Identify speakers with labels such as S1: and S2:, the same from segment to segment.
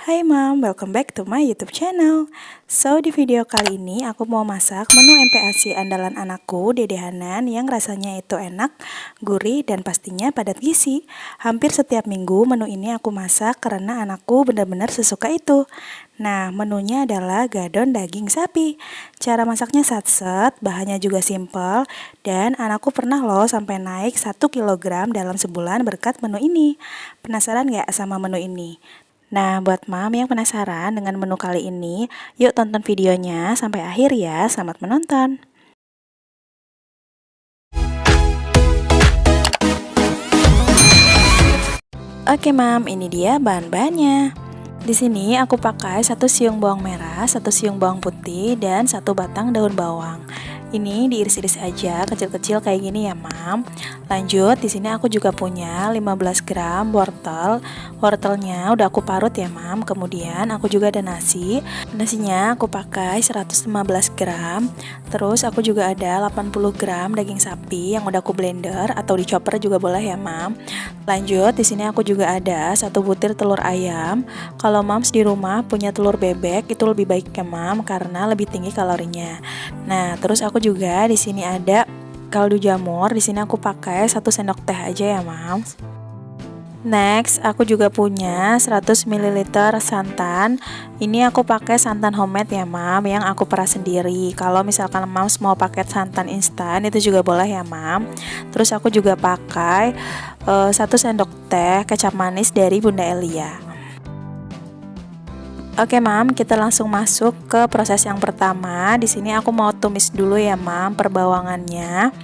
S1: Hai Mom, welcome back to my YouTube channel. So, di video kali ini aku mau masak menu MPASI andalan anakku, Dede Hanan, yang rasanya itu enak, gurih, dan pastinya padat gizi. Hampir setiap minggu menu ini aku masak karena anakku benar-benar sesuka itu. Nah, menunya adalah gadon daging sapi. Cara masaknya satset, bahannya juga simple, dan anakku pernah loh sampai naik 1 kg dalam sebulan berkat menu ini. Penasaran gak sama menu ini? Nah, buat Mam yang penasaran dengan menu kali ini, yuk tonton videonya sampai akhir ya. Selamat menonton. Oke Mam, ini dia bahan-bahannya. Di sini aku pakai 1 siung bawang merah, 1 siung bawang putih, dan 1 batang daun bawang. Ini diiris-iris aja kecil-kecil kayak gini ya, Mam. Lanjut, di sini aku juga punya 15 gram wortel. Wortelnya udah aku parut ya, Mam. Kemudian aku juga ada nasi. Nasinya aku pakai 115 gram. Terus aku juga ada 80 gram daging sapi yang udah aku blender atau di chopper juga boleh ya, Mam. Lanjut, di sini aku juga ada 1 butir telur ayam. Kalau Mams di rumah punya telur bebek, itu lebih baik ya, Mam, karena lebih tinggi kalorinya. Nah, terus aku juga di sini ada kaldu jamur. Di sini aku pakai 1 sendok teh aja ya, Mams. Next, aku juga punya 100 ml santan. Ini aku pakai santan homemade ya, Mam, yang aku peras sendiri. Kalau misalkan Mams mau pakai santan instan, itu juga boleh ya, Mam. Terus aku juga pakai 1 sendok teh kecap manis dari Bunda Elia. Oke, Mam, kita langsung masuk ke proses yang pertama. Di sini aku mau tumis dulu ya, Mam, perbawangannya.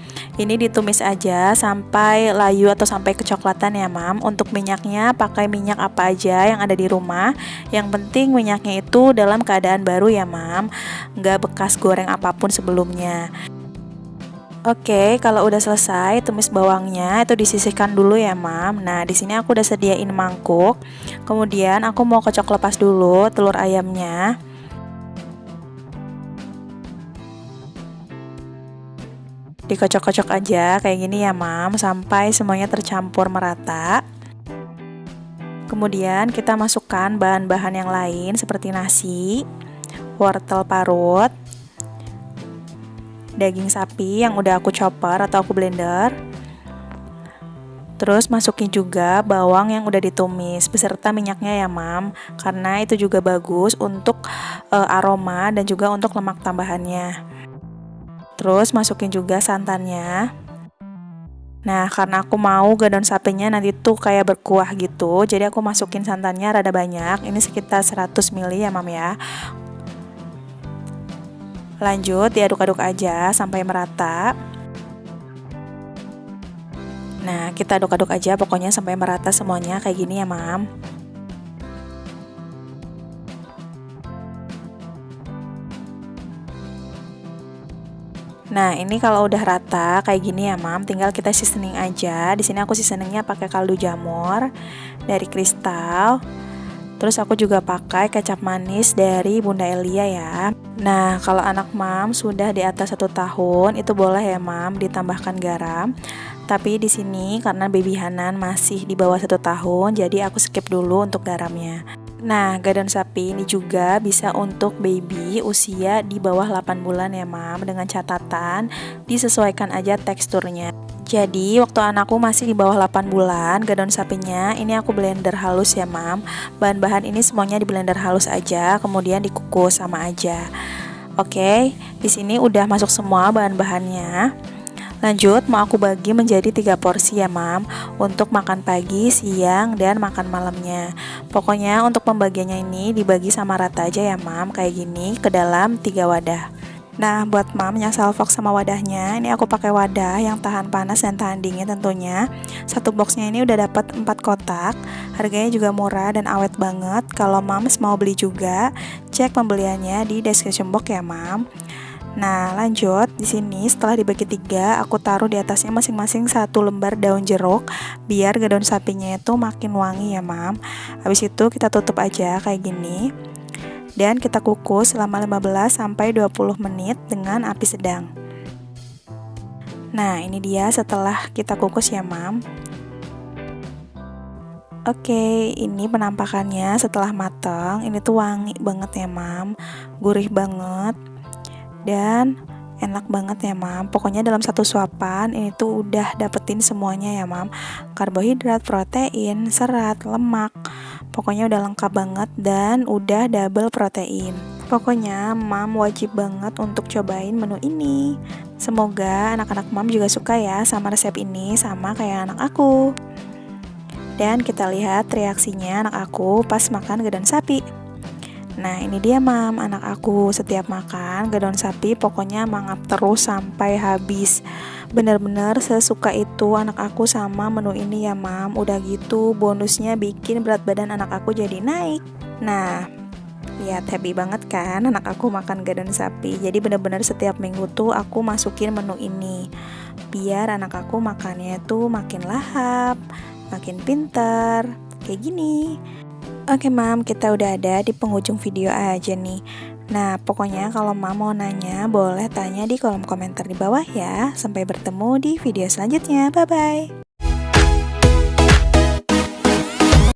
S1: Ini ditumis aja sampai layu atau sampai kecoklatan ya, Mam. Untuk minyaknya pakai minyak apa aja yang ada di rumah. Yang penting minyaknya itu dalam keadaan baru ya, Mam. Nggak bekas goreng apapun sebelumnya. Oke, kalau udah selesai tumis bawangnya itu disisihkan dulu ya, Mam. Nah, di sini aku udah sediain mangkuk. Kemudian aku mau kocok lepas dulu telur ayamnya. Dikocok-kocok aja kayak gini ya, Mam, sampai semuanya tercampur merata. Kemudian kita masukkan bahan-bahan yang lain seperti nasi, wortel parut, daging sapi yang udah aku chopper atau aku blender. Terus masukin juga bawang yang udah ditumis beserta minyaknya ya, Mam, karena itu juga bagus untuk aroma dan juga untuk lemak tambahannya. Terus masukin juga santannya. Nah, karena aku mau gadon sapinya nanti tuh kayak berkuah gitu, jadi aku masukin santannya rada banyak. Ini sekitar 100 ml ya, Mam ya. Lanjut diaduk-aduk aja sampai merata. Nah, kita aduk-aduk aja pokoknya sampai merata semuanya kayak gini ya, Mam. Nah, ini kalau udah rata kayak gini ya, Mam, tinggal kita seasoning aja. Di sini aku seasoningnya pakai kaldu jamur dari Kristal. Terus aku juga pakai kecap manis dari Bunda Elia ya. Nah, kalau anak Mam sudah di atas 1 tahun, itu boleh ya, Mam, ditambahkan garam. Tapi di sini karena baby Hanan masih di bawah 1 tahun, jadi aku skip dulu untuk garamnya. Nah, gadon sapi ini juga bisa untuk baby usia di bawah 8 bulan ya, Mam, dengan catatan disesuaikan aja teksturnya. Jadi, waktu anakku masih di bawah 8 bulan, gadon sapinya ini aku blender halus ya, Mam. Bahan-bahan ini semuanya di blender halus aja, kemudian dikukus sama aja. Oke, di sini udah masuk semua bahan-bahannya. Lanjut, mau aku bagi menjadi 3 porsi ya, Mam, untuk makan pagi, siang, dan makan malamnya. Pokoknya untuk pembagiannya ini dibagi sama rata aja ya, Mam, kayak gini ke dalam 3 wadah. Nah, buat Mam yang salvok sama wadahnya, ini aku pakai wadah yang tahan panas dan tahan dingin tentunya. 1 boxnya ini udah dapat 4 kotak. Harganya juga murah dan awet banget. Kalau Mams mau beli juga, cek pembeliannya di description box ya, Mam. Nah, lanjut di sini setelah dibagi 3, aku taruh di atasnya masing-masing 1 lembar daun jeruk biar gadon sapinya itu makin wangi ya, Mam. Habis itu kita tutup aja kayak gini. Dan kita kukus selama 15 sampai 20 menit dengan api sedang. Nah, ini dia setelah kita kukus ya, Mam. Oke, ini penampakannya setelah matang. Ini tuh wangi banget ya mam, gurih banget dan enak banget ya mam. Pokoknya dalam satu suapan ini tuh udah dapetin semuanya ya mam, karbohidrat, protein, serat, lemak. Pokoknya udah lengkap banget dan udah double protein. Pokoknya mam wajib banget untuk cobain menu ini. Semoga anak-anak mam juga suka ya sama resep ini, sama kayak anak aku. Dan kita lihat reaksinya anak aku pas makan gedon sapi. Nah ini dia mam, anak aku setiap makan gedon sapi pokoknya mangap terus sampai habis. Bener-bener sesuka itu anak aku sama menu ini ya mam. Udah gitu bonusnya bikin berat badan anak aku jadi naik. Nah lihat happy banget kan anak aku makan gedon sapi. Jadi bener-bener setiap minggu tuh aku masukin menu ini, biar anak aku makannya tuh makin lahap, makin pinter, kayak gini. Oke mam, kita udah ada di penghujung video aja nih. Nah pokoknya kalau mam mau nanya boleh tanya di kolom komentar di bawah ya. Sampai bertemu di video selanjutnya, bye bye.